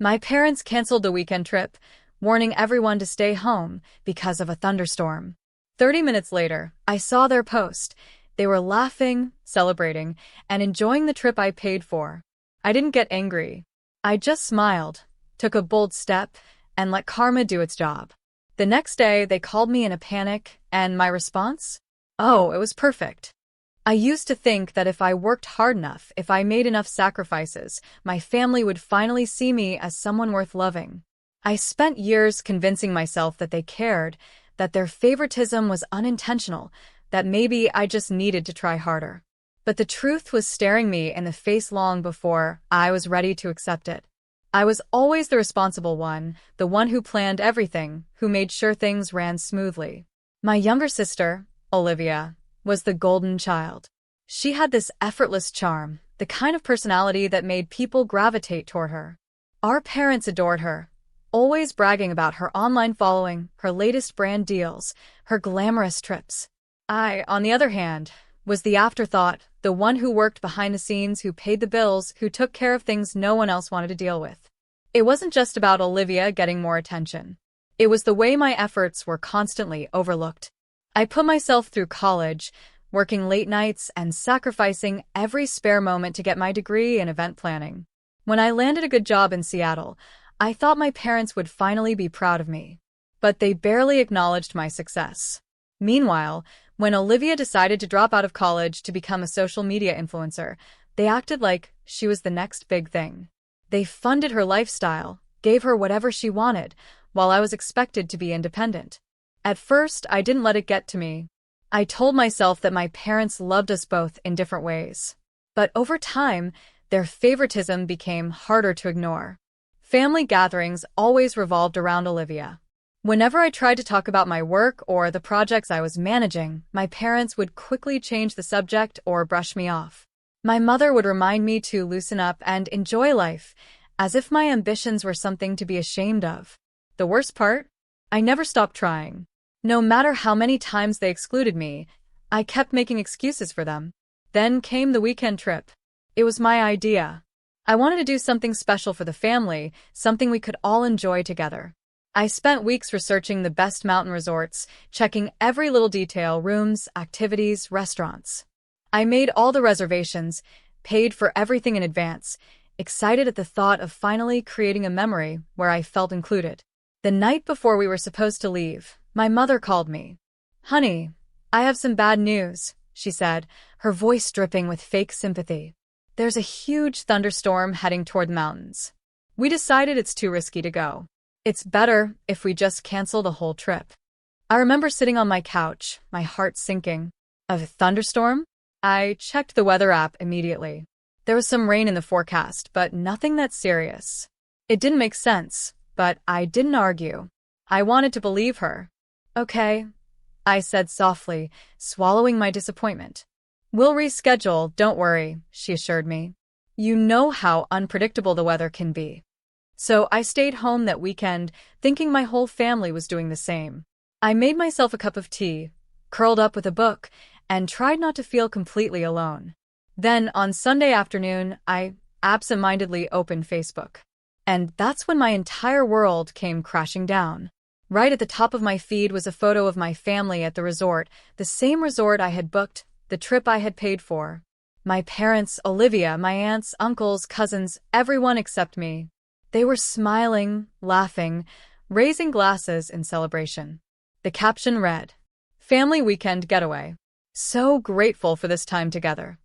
My parents canceled the weekend trip, warning everyone to stay home because of a thunderstorm. 30 minutes later, I saw their post. They were laughing, celebrating, and enjoying the trip I paid for. I didn't get angry. I just smiled, took a bold step, and let karma do its job. The next day, they called me in a panic, and my response? Oh, it was perfect. I used to think that if I worked hard enough, if I made enough sacrifices, my family would finally see me as someone worth loving. I spent years convincing myself that they cared, that their favoritism was unintentional, that maybe I just needed to try harder. But the truth was staring me in the face long before I was ready to accept it. I was always the responsible one, the one who planned everything, who made sure things ran smoothly. My younger sister, Olivia, was the golden child. She had this effortless charm, the kind of personality that made people gravitate toward her. Our parents adored her, always bragging about her online following, her latest brand deals, her glamorous trips. I, on the other hand, was the afterthought, the one who worked behind the scenes, who paid the bills, who took care of things no one else wanted to deal with. It wasn't just about Olivia getting more attention. It was the way my efforts were constantly overlooked. I put myself through college, working late nights and sacrificing every spare moment to get my degree in event planning. When I landed a good job in Seattle, I thought my parents would finally be proud of me. But they barely acknowledged my success. Meanwhile, when Olivia decided to drop out of college to become a social media influencer, they acted like she was the next big thing. They funded her lifestyle, gave her whatever she wanted, while I was expected to be independent. At first, I didn't let it get to me. I told myself that my parents loved us both in different ways. But over time, their favoritism became harder to ignore. Family gatherings always revolved around Olivia. Whenever I tried to talk about my work or the projects I was managing, my parents would quickly change the subject or brush me off. My mother would remind me to loosen up and enjoy life, as if my ambitions were something to be ashamed of. The worst part? I never stopped trying. No matter how many times they excluded me, I kept making excuses for them. Then came the weekend trip. It was my idea. I wanted to do something special for the family, something we could all enjoy together. I spent weeks researching the best mountain resorts, checking every little detail: rooms, activities, restaurants. I made all the reservations, paid for everything in advance, excited at the thought of finally creating a memory where I felt included. The night before we were supposed to leave, my mother called me. "Honey, I have some bad news," she said, her voice dripping with fake sympathy. "There's a huge thunderstorm heading toward the mountains. We decided it's too risky to go. It's better if we just cancel the whole trip." I remember sitting on my couch, my heart sinking. A thunderstorm? I checked the weather app immediately. There was some rain in the forecast, but nothing that serious. It didn't make sense, but I didn't argue. I wanted to believe her. "Okay," I said softly, swallowing my disappointment. "We'll reschedule, don't worry," she assured me. "You know how unpredictable the weather can be." So I stayed home that weekend, thinking my whole family was doing the same. I made myself a cup of tea, curled up with a book, and tried not to feel completely alone. Then, on Sunday afternoon, I absentmindedly opened Facebook. And that's when my entire world came crashing down. Right at the top of my feed was a photo of my family at the resort, the same resort I had booked, the trip I had paid for. My parents, Olivia, my aunts, uncles, cousins, everyone except me. They were smiling, laughing, raising glasses in celebration. The caption read, "Family Weekend Getaway. So grateful for this time together."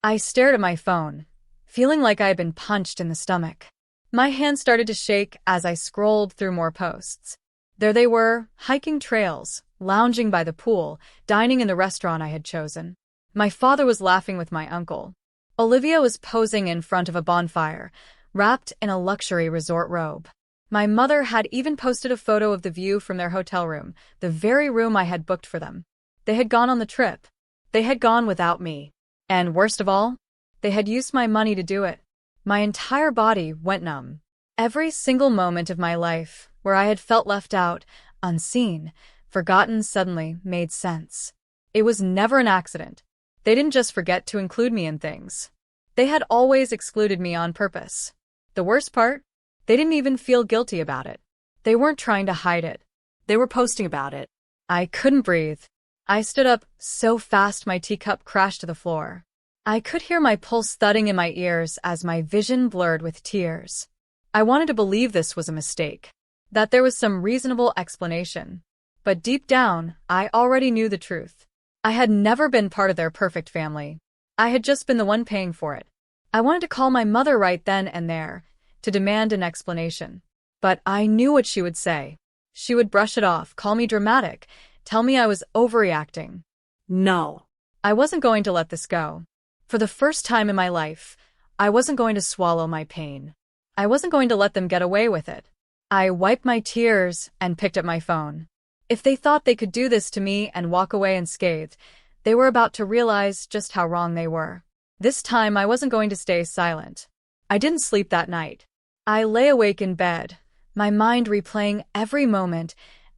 I stared at my phone, feeling like I had been punched in the stomach. My hand started to shake as I scrolled through more posts. There they were, hiking trails, lounging by the pool, dining in the restaurant I had chosen. My father was laughing with my uncle. Olivia was posing in front of a bonfire, wrapped in a luxury resort robe. My mother had even posted a photo of the view from their hotel room, the very room I had booked for them. They had gone on the trip. They had gone without me. And worst of all, they had used my money to do it. My entire body went numb. Every single moment of my life where I had felt left out, unseen, forgotten suddenly made sense. It was never an accident. They didn't just forget to include me in things. They had always excluded me on purpose. The worst part? They didn't even feel guilty about it. They weren't trying to hide it. They were posting about it. I couldn't breathe. I stood up so fast my teacup crashed to the floor. I could hear my pulse thudding in my ears as my vision blurred with tears. I wanted to believe this was a mistake, that there was some reasonable explanation. But deep down, I already knew the truth. I had never been part of their perfect family. I had just been the one paying for it. I wanted to call my mother right then and there, to demand an explanation. But I knew what she would say. She would brush it off, call me dramatic, tell me I was overreacting. No. I wasn't going to let this go. For the first time in my life, I wasn't going to swallow my pain. I wasn't going to let them get away with it. I wiped my tears and picked up my phone. If they thought they could do this to me and walk away unscathed, they were about to realize just how wrong they were. This time I wasn't going to stay silent. I didn't sleep that night. I lay awake in bed, my mind replaying every moment,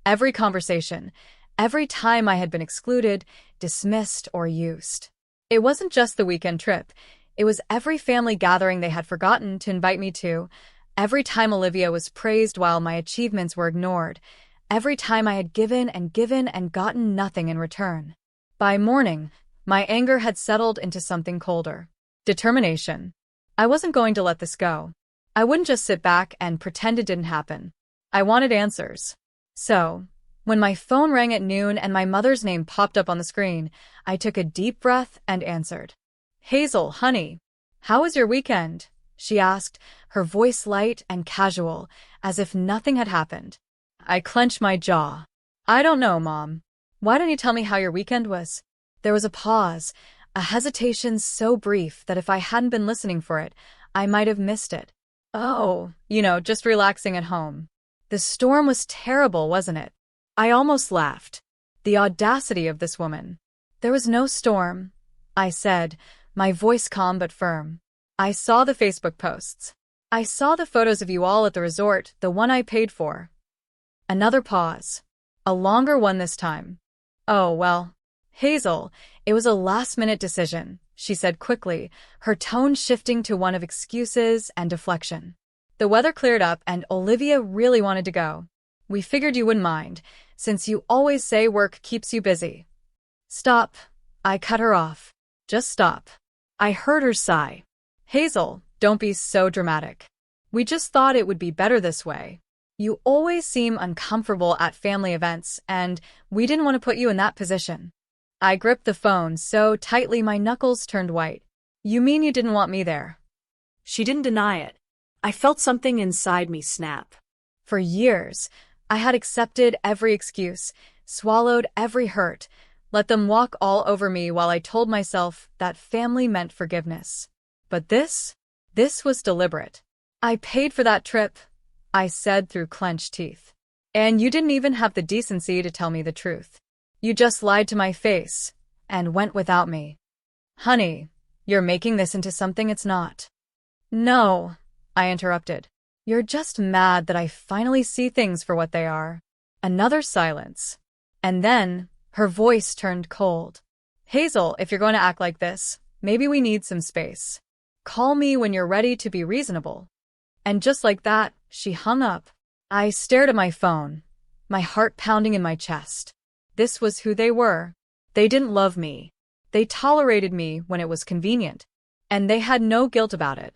every conversation, every time I had been excluded, dismissed, or used. It wasn't just the weekend trip. It was every family gathering they had forgotten to invite me to, every time Olivia was praised while my achievements were ignored, every time I had given and gotten nothing in return. By morning, my anger had settled into something colder. Determination. I wasn't going to let this go. I wouldn't just sit back and pretend it didn't happen. I wanted answers. So, when my phone rang at noon and my mother's name popped up on the screen, I took a deep breath and answered. Hazel, honey, how was your weekend? She asked, her voice light and casual, as if nothing had happened. I clenched my jaw. I don't know, Mom. Why don't you tell me how your weekend was? There was a pause, a hesitation so brief that if I hadn't been listening for it, I might have missed it. Oh, just relaxing at home. The storm was terrible, wasn't it? I almost laughed. The audacity of this woman. There was no storm, I said, my voice calm but firm. I saw the Facebook posts. I saw the photos of you all at the resort, the one I paid for. Another pause. A longer one this time. Oh, well. Hazel, it was a last-minute decision, she said quickly, her tone shifting to one of excuses and deflection. The weather cleared up and Olivia really wanted to go. We figured you wouldn't mind, since you always say work keeps you busy. Stop. I cut her off. Just stop. I heard her sigh. Hazel, don't be so dramatic. We just thought it would be better this way. You always seem uncomfortable at family events, and we didn't want to put you in that position. I gripped the phone so tightly my knuckles turned white. You mean you didn't want me there? She didn't deny it. I felt something inside me snap. For years, I had accepted every excuse, swallowed every hurt, let them walk all over me while I told myself that family meant forgiveness. But this was deliberate. I paid for that trip, I said through clenched teeth. And you didn't even have the decency to tell me the truth. You just lied to my face and went without me. Honey, you're making this into something it's not. No, I interrupted. You're just mad that I finally see things for what they are. Another silence. And then, her voice turned cold. Hazel, if you're going to act like this, maybe we need some space. Call me when you're ready to be reasonable. And just like that, she hung up. I stared at my phone, my heart pounding in my chest. This was who they were. They didn't love me. They tolerated me when it was convenient. And they had no guilt about it.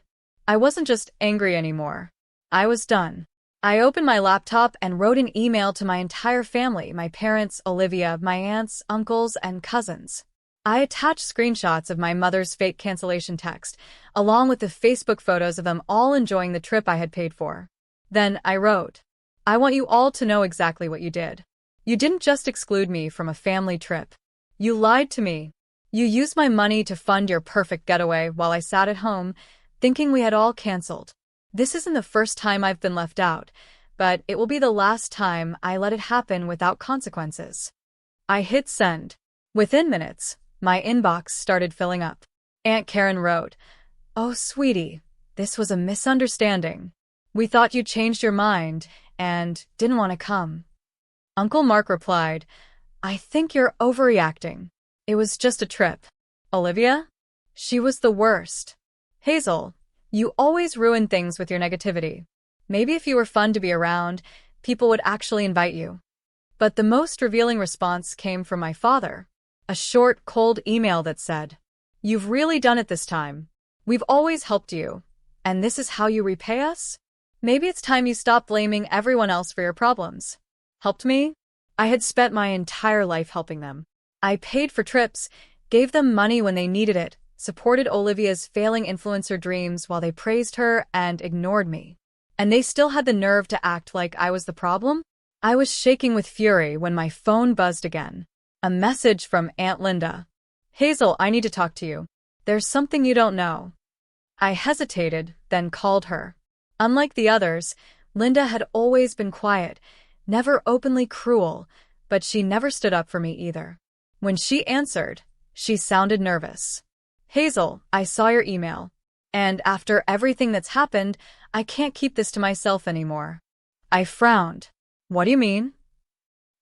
I wasn't just angry anymore. I was done. I opened my laptop and wrote an email to my entire family, my parents, Olivia, my aunts, uncles, and cousins. I attached screenshots of my mother's fake cancellation text, along with the Facebook photos of them all enjoying the trip I had paid for. Then I wrote, I want you all to know exactly what you did. You didn't just exclude me from a family trip. You lied to me. You used my money to fund your perfect getaway while I sat at home, thinking we had all canceled. This isn't the first time I've been left out, but it will be the last time I let it happen without consequences. I hit send. Within minutes, my inbox started filling up. Aunt Karen wrote, Oh, sweetie, this was a misunderstanding. We thought you changed your mind and didn't want to come. Uncle Mark replied, I think you're overreacting. It was just a trip. Olivia? She was the worst. Hazel, you always ruin things with your negativity. Maybe if you were fun to be around, people would actually invite you. But the most revealing response came from my father. A short, cold email that said, "You've really done it this time. We've always helped you. And this is how you repay us? Maybe it's time you stop blaming everyone else for your problems." Helped me? I had spent my entire life helping them. I paid for trips, gave them money when they needed it, supported Olivia's failing influencer dreams while they praised her and ignored me. And they still had the nerve to act like I was the problem? I was shaking with fury when my phone buzzed again. A message from Aunt Linda. "Hazel, I need to talk to you. There's something you don't know." I hesitated, then called her. Unlike the others, Linda had always been quiet, never openly cruel, but she never stood up for me either. When she answered, she sounded nervous. "Hazel, I saw your email. And after everything that's happened, I can't keep this to myself anymore." I frowned. "What do you mean?"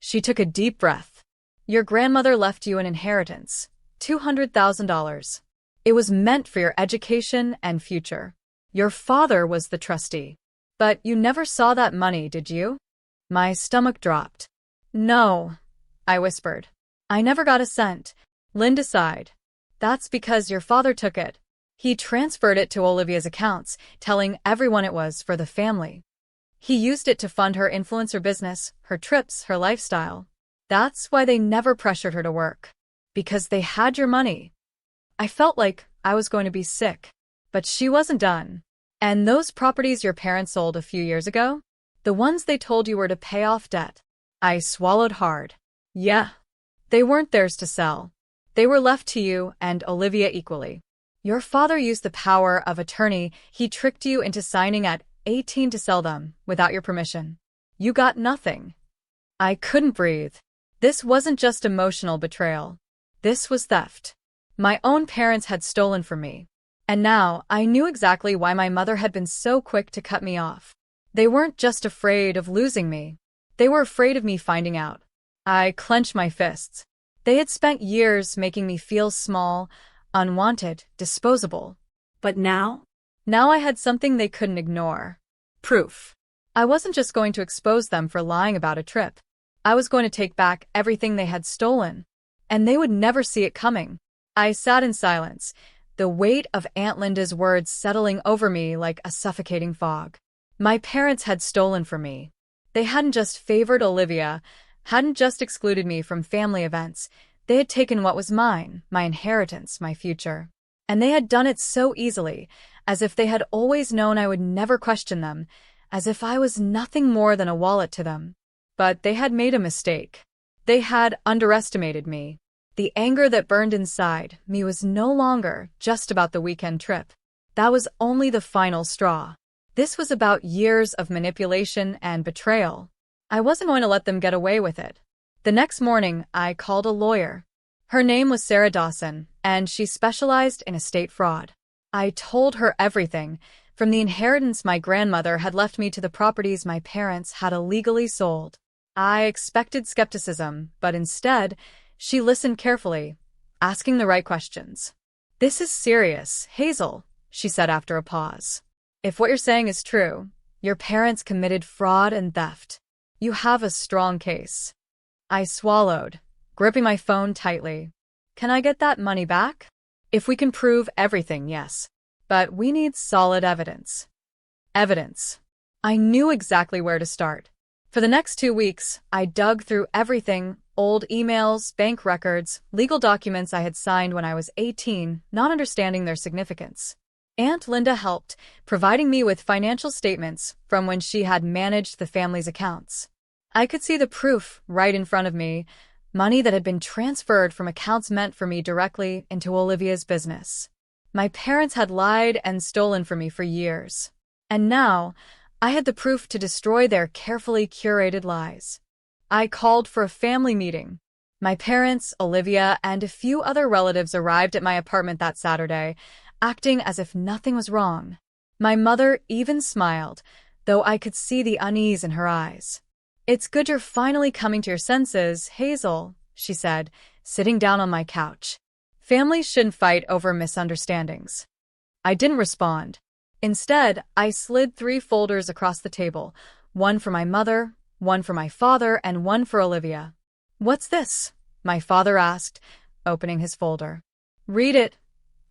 She took a deep breath. "Your grandmother left you an inheritance, $200,000. It was meant for your education and future. Your father was the trustee. But you never saw that money, did you?" My stomach dropped. "No," I whispered. "I never got a cent." Linda sighed. "That's because your father took it. He transferred it to Olivia's accounts, telling everyone it was for the family. He used it to fund her influencer business, her trips, her lifestyle. That's why they never pressured her to work. Because they had your money." I felt like I was going to be sick. But she wasn't done. "And those properties your parents sold a few years ago? The ones they told you were to pay off debt?" I swallowed hard. "Yeah. They weren't theirs to sell. They were left to you and Olivia equally. Your father used the power of attorney. He tricked you into signing at 18 to sell them, without your permission. You got nothing." I couldn't breathe. This wasn't just emotional betrayal. This was theft. My own parents had stolen from me. And now I knew exactly why my mother had been so quick to cut me off. They weren't just afraid of losing me. They were afraid of me finding out. I clenched my fists. They had spent years making me feel small, unwanted, disposable. But now? Now I had something they couldn't ignore. Proof. I wasn't just going to expose them for lying about a trip. I was going to take back everything they had stolen. And they would never see it coming. I sat in silence, the weight of Aunt Linda's words settling over me like a suffocating fog. My parents had stolen from me. They hadn't just favored Olivia, hadn't just excluded me from family events. They had taken what was mine, my inheritance, my future. And they had done it so easily, as if they had always known I would never question them, as if I was nothing more than a wallet to them. But they had made a mistake. They had underestimated me. The anger that burned inside me was no longer just about the weekend trip. That was only the final straw. This was about years of manipulation and betrayal. I wasn't going to let them get away with it. The next morning, I called a lawyer. Her name was Sarah Dawson, and she specialized in estate fraud. I told her everything, from the inheritance my grandmother had left me to the properties my parents had illegally sold. I expected skepticism, but instead, she listened carefully, asking the right questions. "This is serious, Hazel," she said after a pause. "If what you're saying is true, your parents committed fraud and theft. You have a strong case." I swallowed, gripping my phone tightly. "Can I get that money back?" "If we can prove everything, yes. But we need solid evidence." Evidence. I knew exactly where to start. For the next 2 weeks, I dug through everything: old emails, bank records, legal documents I had signed when I was 18, not understanding their significance. Aunt Linda helped, providing me with financial statements from when she had managed the family's accounts. I could see the proof right in front of me, money that had been transferred from accounts meant for me directly into Olivia's business. My parents had lied and stolen from me for years. And now, I had the proof to destroy their carefully curated lies. I called for a family meeting. My parents, Olivia, and a few other relatives arrived at my apartment that Saturday, acting as if nothing was wrong. My mother even smiled, though I could see the unease in her eyes. "It's good you're finally coming to your senses, Hazel," she said, sitting down on my couch. "Families shouldn't fight over misunderstandings." I didn't respond. Instead, I slid 3 folders across the table, one for my mother, one for my father, and one for Olivia. "What's this?" my father asked, opening his folder. "Read it,"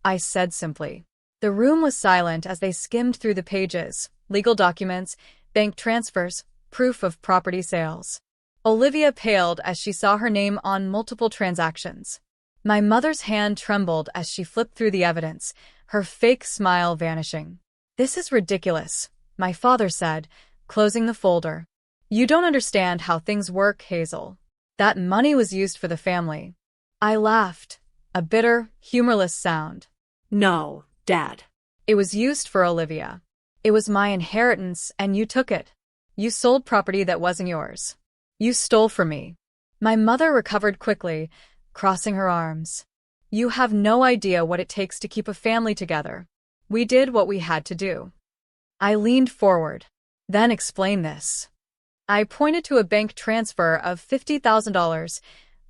I said simply. The room was silent as they skimmed through the pages: legal documents, bank transfers, proof of property sales. Olivia paled as she saw her name on multiple transactions. My mother's hand trembled as she flipped through the evidence, her fake smile vanishing. "This is ridiculous," my father said, closing the folder. "You don't understand how things work, Hazel. That money was used for the family." I laughed, a bitter, humorless sound. "No, Dad." "It was used for Olivia. It was my inheritance, and you took it. You sold property that wasn't yours. You stole from me." My mother recovered quickly, crossing her arms. "You have no idea what it takes to keep a family together. We did what we had to do." I leaned forward. "Then explain this." I pointed to a bank transfer of $50,000,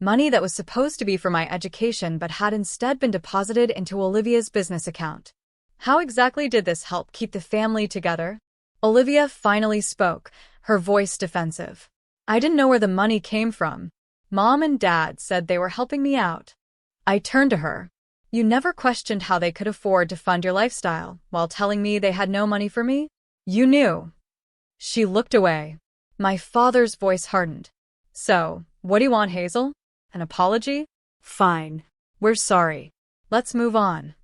money that was supposed to be for my education but had instead been deposited into Olivia's business account. "How exactly did this help keep the family together?" Olivia finally spoke, her voice defensive. "I didn't know where the money came from. Mom and Dad said they were helping me out." I turned to her. "You never questioned how they could afford to fund your lifestyle while telling me they had no money for me? You knew." She looked away. My father's voice hardened. "So, what do you want, Hazel? An apology?" "Fine." "We're sorry. Let's move on."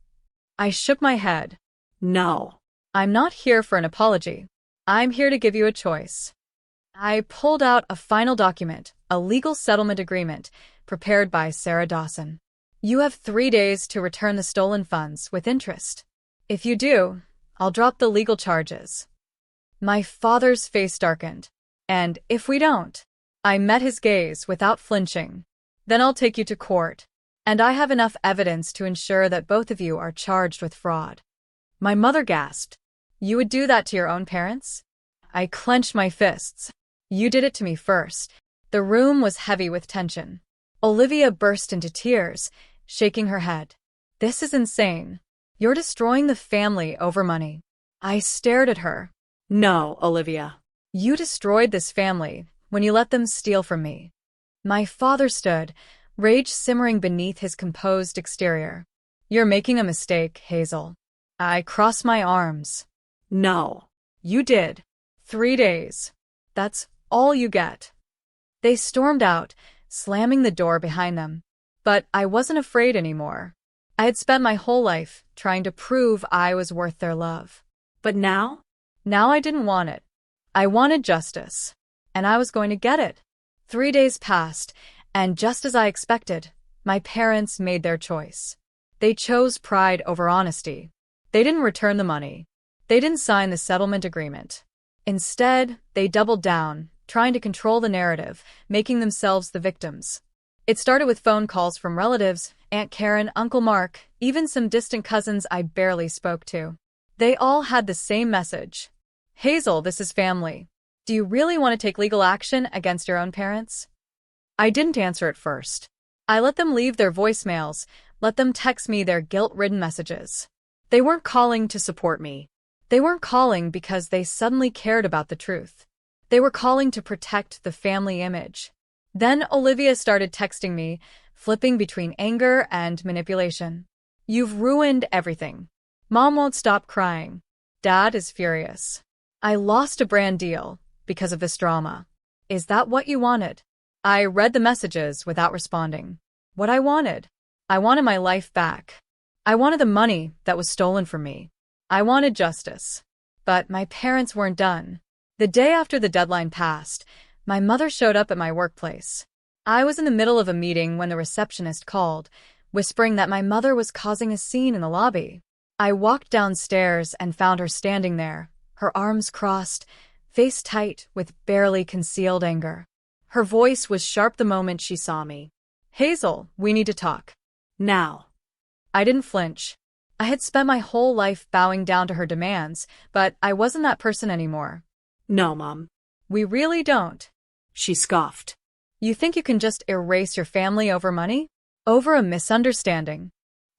I shook my head. "No." "I'm not here for an apology. I'm here to give you a choice." I pulled out a final document, a legal settlement agreement, prepared by Sarah Dawson. "You have 3 days to return the stolen funds with interest. If you do, I'll drop the legal charges." My father's face darkened. "And if we don't?" I met his gaze without flinching. "Then I'll take you to court. And I have enough evidence to ensure that both of you are charged with fraud." My mother gasped. "You would do that to your own parents?" I clenched my fists. "You did it to me first." The room was heavy with tension. Olivia burst into tears, shaking her head. "This is insane. You're destroying the family over money." I stared at her. "No, Olivia." "You destroyed this family when you let them steal from me." My father stood, rage simmering beneath his composed exterior. "You're making a mistake, Hazel." I crossed my arms. "No." "You did. 3 days. That's all you get." They stormed out, slamming the door behind them. But I wasn't afraid anymore. I had spent my whole life trying to prove I was worth their love. But now? Now I didn't want it. I wanted justice. And I was going to get it. 3 days passed, and just as I expected, my parents made their choice. They chose pride over honesty. They didn't return the money. They didn't sign the settlement agreement. Instead, they doubled down, trying to control the narrative, making themselves the victims. It started with phone calls from relatives, Aunt Karen, Uncle Mark, even some distant cousins I barely spoke to. They all had the same message. "Hazel, this is family. Do you really want to take legal action against your own parents?" I didn't answer at first. I let them leave their voicemails, let them text me their guilt-ridden messages. They weren't calling to support me. They weren't calling because they suddenly cared about the truth. They were calling to protect the family image. Then Olivia started texting me, flipping between anger and manipulation. "You've ruined everything. Mom won't stop crying. Dad is furious. I lost a brand deal because of this drama. Is that what you wanted?" I read the messages without responding. What I wanted? I wanted my life back. I wanted the money that was stolen from me. I wanted justice. But my parents weren't done. The day after the deadline passed, my mother showed up at my workplace. I was in the middle of a meeting when the receptionist called, whispering that my mother was causing a scene in the lobby. I walked downstairs and found her standing there, her arms crossed, face tight with barely concealed anger. Her voice was sharp the moment she saw me. "Hazel, we need to talk. Now." I didn't flinch. I had spent my whole life bowing down to her demands, but I wasn't that person anymore. "No, Mom." "We really don't." She scoffed. "You think you can just erase your family over money? Over a misunderstanding?"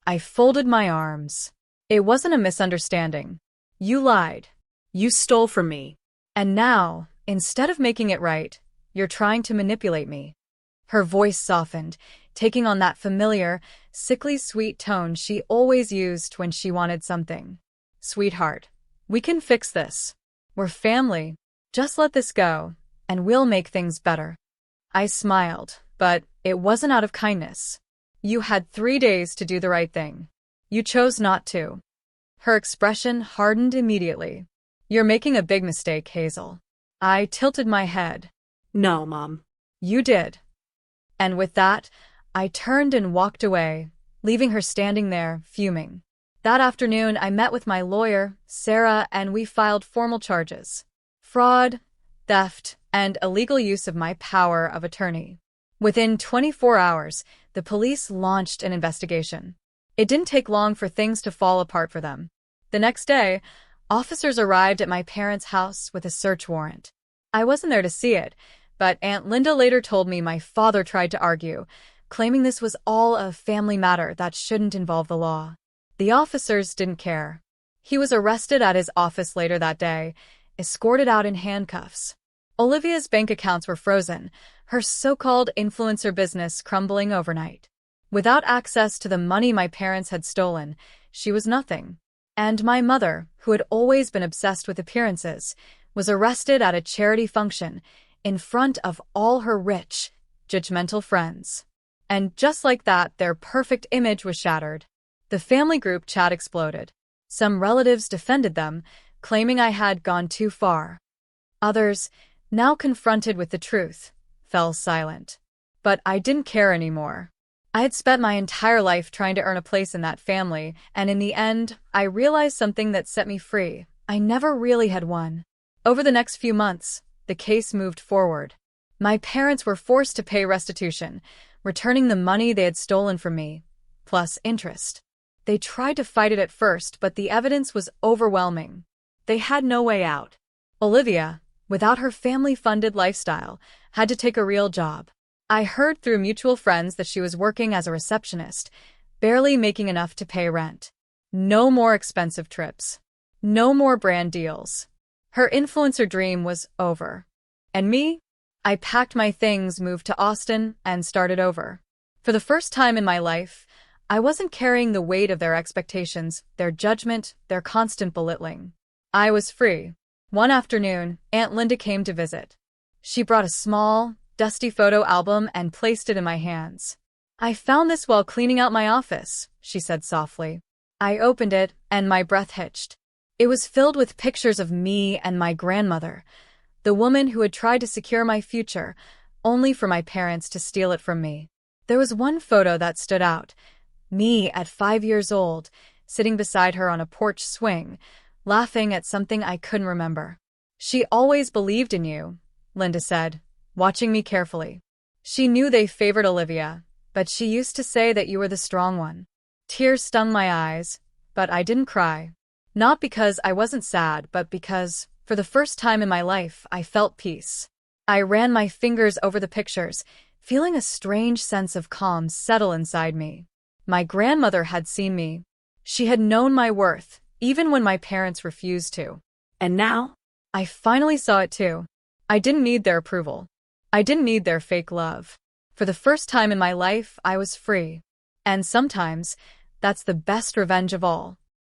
I folded my arms. It wasn't a misunderstanding. You lied. You stole from me. And now, instead of making it right, you're trying to manipulate me. Her voice softened, taking on that familiar, sickly sweet tone she always used when she wanted something. Sweetheart, we can fix this. We're family. Just let this go, and we'll make things better. I smiled, but it wasn't out of kindness. You had 3 days to do the right thing. You chose not to. Her expression hardened immediately. You're making a big mistake, Hazel. I tilted my head. No, Mom. You did. And with that, I turned and walked away, leaving her standing there, fuming. That afternoon, I met with my lawyer, Sarah, and we filed formal charges: fraud, theft, and illegal use of my power of attorney. Within 24 hours, the police launched an investigation. It didn't take long for things to fall apart for them. The next day, officers arrived at my parents' house with a search warrant. I wasn't there to see it, but Aunt Linda later told me my father tried to argue, claiming this was all a family matter that shouldn't involve the law. The officers didn't care. He was arrested at his office later that day, escorted out in handcuffs. Olivia's bank accounts were frozen, her so-called influencer business crumbling overnight. Without access to the money my parents had stolen, she was nothing. And my mother, who had always been obsessed with appearances, was arrested at a charity function in front of all her rich, judgmental friends. And just like that, their perfect image was shattered. The family group chat exploded. Some relatives defended them, claiming I had gone too far. Others, now confronted with the truth, fell silent. But I didn't care anymore. I had spent my entire life trying to earn a place in that family, and in the end, I realized something that set me free. I never really had won. Over the next few months, the case moved forward. My parents were forced to pay restitution, returning the money they had stolen from me, plus interest. They tried to fight it at first, but the evidence was overwhelming. They had no way out. Olivia, without her family-funded lifestyle, had to take a real job. I heard through mutual friends that she was working as a receptionist, barely making enough to pay rent. No more expensive trips. No more brand deals. Her influencer dream was over. And me? I packed my things, moved to Austin, and started over. For the first time in my life, I wasn't carrying the weight of their expectations, their judgment, their constant belittling. I was free. One afternoon, Aunt Linda came to visit. She brought a small, dusty photo album and placed it in my hands. I found this while cleaning out my office, she said softly. I opened it, and my breath hitched. It was filled with pictures of me and my grandmother, the woman who had tried to secure my future, only for my parents to steal it from me. There was one photo that stood out. Me at 5 years old, sitting beside her on a porch swing, laughing at something I couldn't remember. She always believed in you, Linda said, watching me carefully. She knew they favored Olivia, but she used to say that you were the strong one. Tears stung my eyes, but I didn't cry. Not because I wasn't sad, but because, for the first time in my life, I felt peace. I ran my fingers over the pictures, feeling a strange sense of calm settle inside me. My grandmother had seen me. She had known my worth, even when my parents refused to. And now? I finally saw it too. I didn't need their approval. I didn't need their fake love. For the first time in my life, I was free. And sometimes, that's the best revenge of all.